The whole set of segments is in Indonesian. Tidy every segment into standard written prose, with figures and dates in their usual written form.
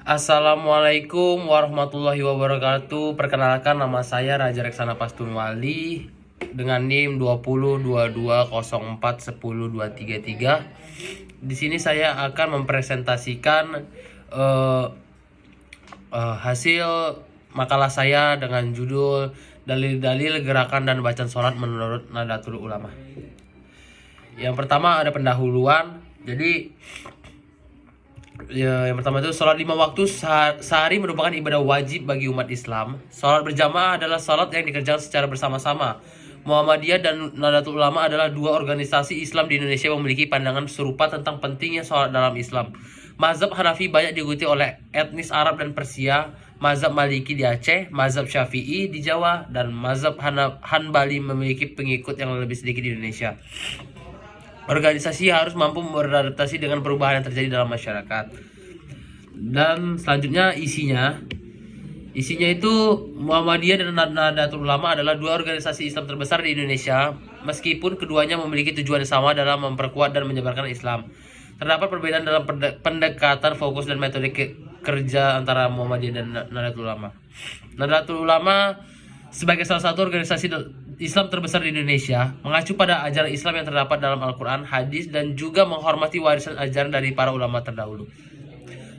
Assalamualaikum warahmatullahi wabarakatuh. Perkenalkan, nama saya Raja Reksana Pastunwali dengan NIM 2022041023. Di sini saya akan mempresentasikan eh, hasil makalah saya dengan judul Dalil-dalil gerakan dan bacaan sholat menurut Nahdlatul Ulama. Yang pertama ada pendahuluan. Jadi ya, yang pertama itu sholat 5 waktu sehari merupakan ibadah wajib bagi umat Islam. Sholat berjamaah adalah sholat yang dikerjakan secara bersama-sama. Muhammadiyah dan Nahdlatul Ulama adalah dua organisasi Islam di Indonesia yang memiliki pandangan serupa tentang pentingnya sholat dalam Islam. Mazhab Hanafi banyak diikuti oleh etnis Arab dan Persia, mazhab Maliki di Aceh, mazhab Syafi'i di Jawa, dan mazhab Hanbali memiliki pengikut yang lebih sedikit di Indonesia. Organisasi harus mampu beradaptasi dengan perubahan yang terjadi dalam masyarakat. Dan selanjutnya isinya itu Muhammadiyah dan Nahdlatul Ulama adalah dua organisasi Islam terbesar di Indonesia, meskipun keduanya memiliki tujuan yang sama dalam memperkuat dan menyebarkan Islam. Terdapat perbedaan dalam pendekatan, fokus, dan metode kerja antara Muhammadiyah dan Nahdlatul Ulama. Nahdlatul Ulama sebagai salah satu organisasi Islam terbesar di Indonesia, mengacu pada ajaran Islam yang terdapat dalam Al-Quran, hadis, dan juga menghormati warisan ajaran dari para ulama terdahulu.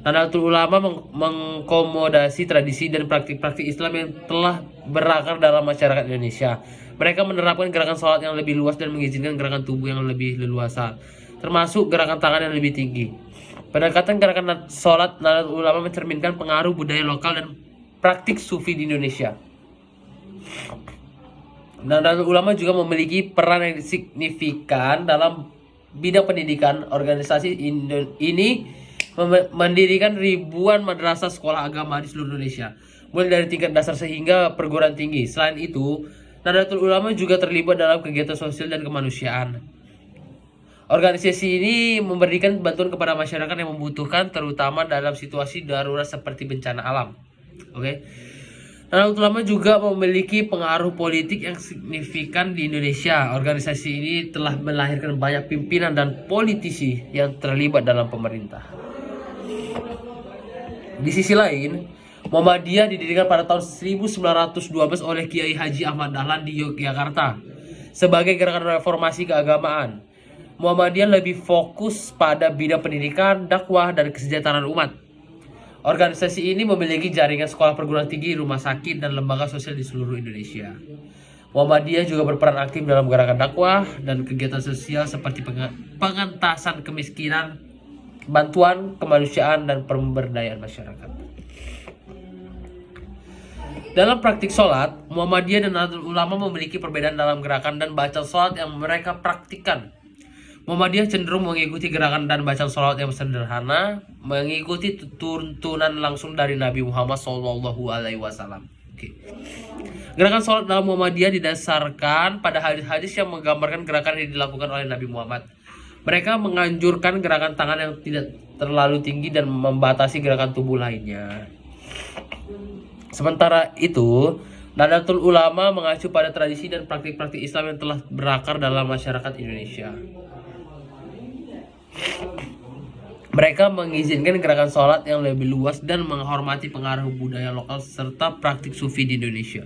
Nahdlatul Ulama mengakomodasi tradisi dan praktik-praktik Islam yang telah berakar dalam masyarakat Indonesia. Mereka menerapkan gerakan sholat yang lebih luas dan mengizinkan gerakan tubuh yang lebih leluasa, termasuk gerakan tangan yang lebih tinggi. Pendekatan gerakan sholat Nahdlatul Ulama mencerminkan pengaruh budaya lokal dan praktik sufi di Indonesia. Nahdlatul Ulama juga memiliki peran yang signifikan dalam bidang pendidikan. Organisasi ini mendirikan ribuan madrasah sekolah agama di seluruh Indonesia, mulai dari tingkat dasar sehingga perguruan tinggi. Selain itu, Nahdlatul Ulama juga terlibat dalam kegiatan sosial dan kemanusiaan. Organisasi ini memberikan bantuan kepada masyarakat yang membutuhkan, terutama dalam situasi darurat seperti bencana alam. Oke. Nahdlatul Ulama juga memiliki pengaruh politik yang signifikan di Indonesia. Organisasi ini telah melahirkan banyak pimpinan dan politisi yang terlibat dalam pemerintah. Di sisi lain, Muhammadiyah didirikan pada tahun 1912 oleh Kiai Haji Ahmad Dahlan di Yogyakarta sebagai gerakan reformasi keagamaan. Muhammadiyah lebih fokus pada bidang pendidikan, dakwah, dan kesejahteraan umat. Organisasi ini memiliki jaringan sekolah perguruan tinggi, rumah sakit, dan lembaga sosial di seluruh Indonesia. Muhammadiyah juga berperan aktif dalam gerakan dakwah dan kegiatan sosial seperti pengentasan kemiskinan, bantuan kemanusiaan, dan pemberdayaan masyarakat. Dalam praktik sholat, Muhammadiyah dan Nahdlatul Ulama memiliki perbedaan dalam gerakan dan bacaan sholat yang mereka praktikkan. Muhammadiyah cenderung mengikuti gerakan dan bacaan sholat yang sederhana, mengikuti tuntunan langsung dari Nabi Muhammad SAW. Gerakan sholat dalam Muhammadiyah didasarkan pada hadis-hadis yang menggambarkan gerakan yang dilakukan oleh Nabi Muhammad. Mereka menganjurkan gerakan tangan yang tidak terlalu tinggi dan membatasi gerakan tubuh lainnya. Sementara itu, Nahdlatul Ulama mengacu pada tradisi dan praktik-praktik Islam yang telah berakar dalam masyarakat Indonesia. Mereka mengizinkan gerakan sholat yang lebih luas dan menghormati pengaruh budaya lokal serta praktik sufi di Indonesia.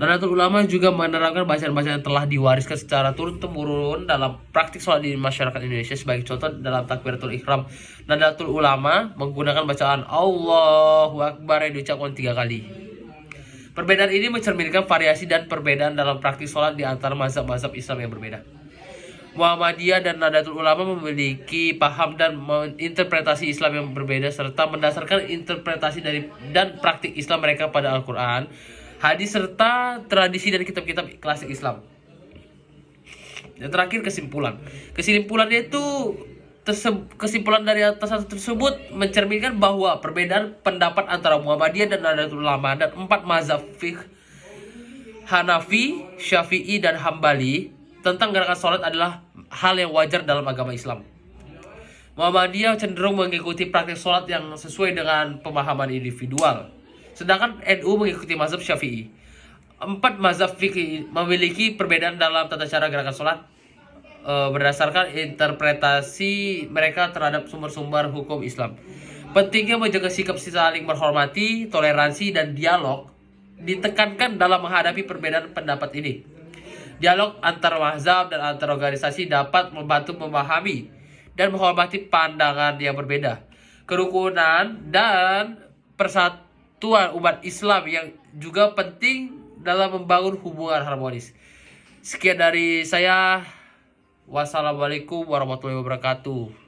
Nahdlatul Ulama juga menerapkan bacaan-bacaan yang telah diwariskan secara turun-temurun dalam praktik sholat di masyarakat Indonesia. Sebagai contoh, dalam takbiratul ihram, Nahdlatul Ulama menggunakan bacaan Allahu Akbar yang diucapkan 3 kali. Perbedaan ini mencerminkan variasi dan perbedaan dalam praktik sholat di antara mazhab-mazhab Islam yang berbeda. Muhammadiyah dan Nahdlatul Ulama memiliki paham dan interpretasi Islam yang berbeda serta mendasarkan interpretasi dari dan praktik Islam mereka pada Al-Quran, hadis, serta tradisi dan kitab-kitab klasik Islam. Dan terakhir, kesimpulannya itu kesimpulan dari atas tersebut mencerminkan bahwa perbedaan pendapat antara Muhammadiyah dan Nahdlatul Ulama dan 4 mazhab fiqh Hanafi, Syafi'i, dan Hambali tentang gerakan sholat adalah hal yang wajar dalam agama Islam. Muhammadiyah cenderung mengikuti praktik sholat yang sesuai dengan pemahaman individual, sedangkan NU mengikuti mazhab Syafi'i. 4 mazhab fikih memiliki perbedaan dalam tata cara gerakan sholat berdasarkan interpretasi mereka terhadap sumber-sumber hukum Islam. Pentingnya menjaga sikap saling menghormati, toleransi, dan dialog ditekankan dalam menghadapi perbedaan pendapat ini. Dialog antar mazhab dan antar organisasi dapat membantu memahami dan menghormati pandangan yang berbeda. Kerukunan dan persatuan umat Islam yang juga penting dalam membangun hubungan harmonis. Sekian dari saya. Wassalamualaikum warahmatullahi wabarakatuh.